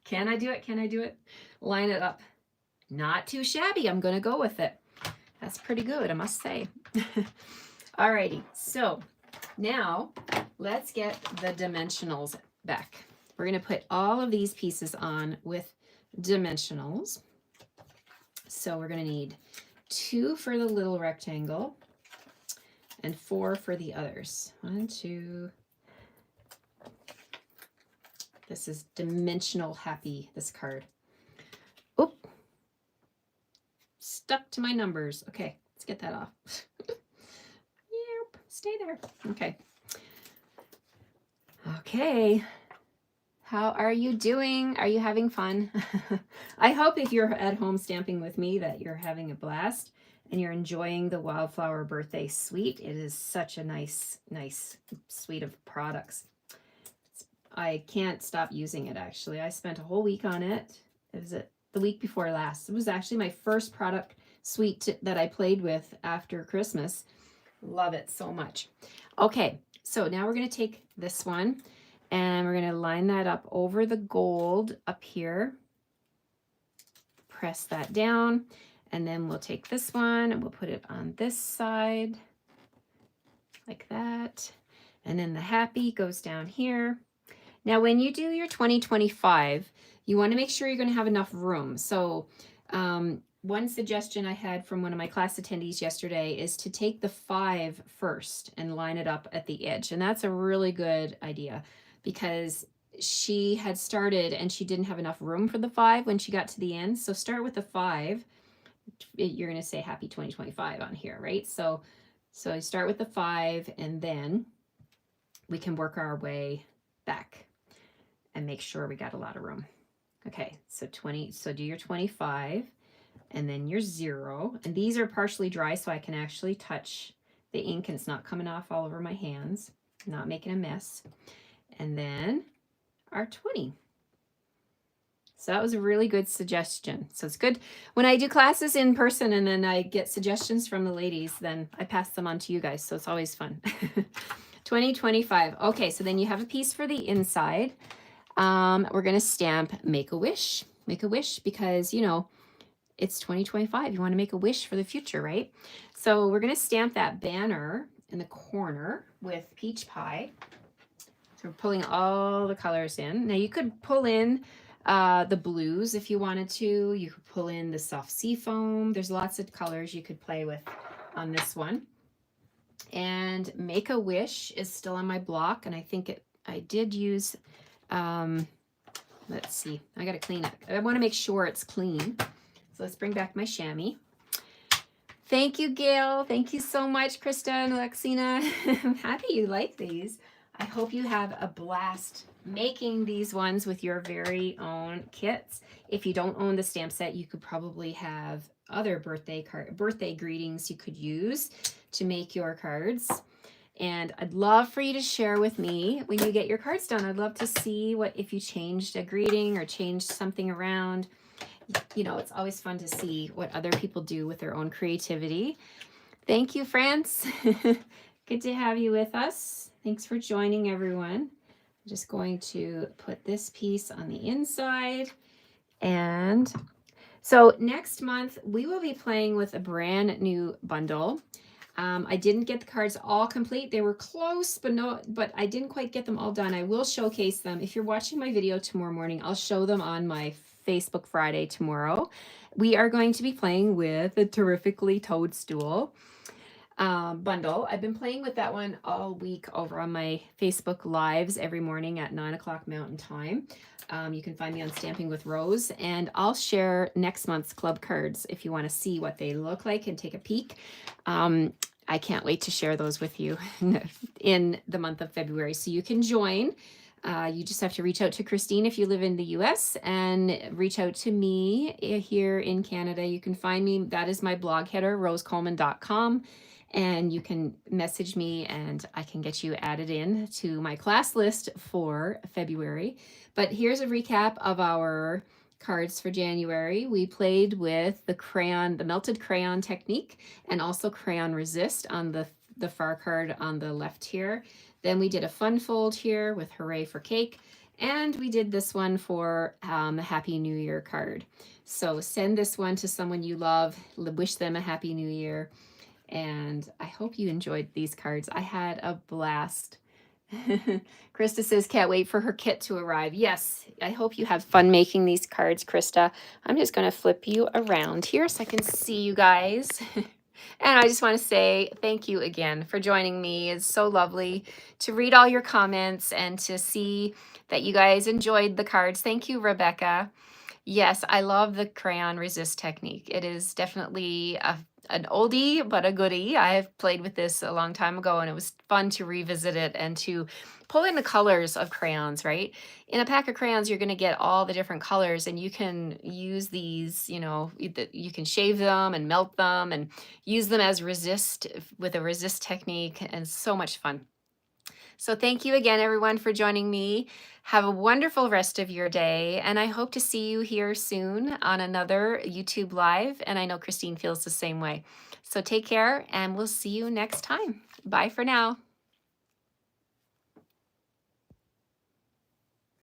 Speaker 1: Can I do it? Can I do it? Line it up. Not too shabby. I'm going to go with it. That's pretty good, I must say. Alrighty, so now let's get the dimensionals back. We're going to put all of these pieces on with dimensionals. So we're going to need 2 for the little rectangle and 4 for the others. 1, 2. This is dimensional happy, this card. Oop. Stuck to my numbers. Okay, let's get that off. Yep, stay there. Okay. Okay. How are you doing? Are you having fun? I hope if you're at home stamping with me that you're having a blast and you're enjoying the Wildflower Birthday Suite. It is such a nice suite of products. I can't stop using it, actually. I spent a whole week on it. It was the week before last. It was actually my first product suite that I played with after Christmas. Love it so much. Okay, so now we're going to take this one and we're going to line that up over the gold up here. Press that down, and then we'll take this one and we'll put it on this side like that. And then the happy goes down here. Now, when you do your 2025, you want to make sure you're going to have enough room. So one suggestion I had from one of my class attendees yesterday is to take the 5 first and line it up at the edge. And that's a really good idea because she had started and she didn't have enough room for the 5 when she got to the end. So start with the 5. You're going to say happy 2025 on here, right? So you start with the 5 and then we can work our way back and make sure we got a lot of room. Okay, so 20, so do your 25 and then your 0. And these are partially dry so I can actually touch the ink and it's not coming off all over my hands, not making a mess. And then our 20. So that was a really good suggestion. So it's good when I do classes in person and then I get suggestions from the ladies, then I pass them on to you guys. So it's always fun. 2025. Okay, so then you have a piece for the inside. We're going to stamp Make a Wish. Make a wish because, you know, it's 2025. You want to make a wish for the future, right? So we're going to stamp that banner in the corner with peach pie. So we're pulling all the colors in. Now you could pull in the blues if you wanted to. You could pull in the soft sea foam. There's lots of colors you could play with on this one. And Make a Wish is still on my block, and I think I did use, let's see, I got to clean it. I want to make sure it's clean. So let's bring back my chamois. Thank you, Gail. Thank you so much, Krista and Alexina. I'm happy you like these. I hope you have a blast making these ones with your very own kits. If you don't own the stamp set, you could probably have other birthday greetings you could use to make your cards. And I'd love for you to share with me when you get your cards done. I'd love to see if you changed a greeting or changed something around. You know, it's always fun to see what other people do with their own creativity. Thank you, France. Good to have you with us. Thanks for joining, everyone. I'm just going to put this piece on the inside. And so next month, we will be playing with a brand new bundle. I didn't get the cards all complete. They were close, but I didn't quite get them all done. I will showcase them. If you're watching my video tomorrow morning, I'll show them on my Facebook Friday tomorrow. We are going to be playing with the Terrifically Toadstool bundle. I've been playing with that one all week over on my Facebook Lives every morning at 9 o'clock Mountain Time. You can find me on Stamping with Rose, and I'll share next month's club cards if you want to see what they look like and take a peek. I can't wait to share those with you in the month of February. So you can join. You just have to reach out to Christine if you live in the US and reach out to me here in Canada. You can find me. That is my blog header, rosecoleman.com. And you can message me and I can get you added in to my class list for February. But here's a recap of our cards for January. We played with the Melted Crayon technique and also Crayon Resist on the far card on the left here. Then we did a fun fold here with Hooray for Cake. And we did this one for the Happy New Year card. So send this one to someone you love. Wish them a Happy New Year. And I hope you enjoyed these cards. I had a blast. Krista says, can't wait for her kit to arrive. Yes, I hope you have fun making these cards, Krista. I'm just going to flip you around here so I can see you guys. And I just want to say thank you again for joining me. It's so lovely to read all your comments and to see that you guys enjoyed the cards. Thank you, Rebecca. Yes, I love the Crayon Resist technique. It is definitely an oldie, but a goodie. I have played with this a long time ago, and it was fun to revisit it and to pull in the colors of crayons, right? In a pack of crayons, you're going to get all the different colors, and you can use these, you know, you can shave them and melt them and use them as resist with a resist technique, and so much fun. So thank you again, everyone, for joining me. Have a wonderful rest of your day, and I hope to see you here soon on another YouTube Live, and I know Christine feels the same way. So take care, and we'll see you next time. Bye for now.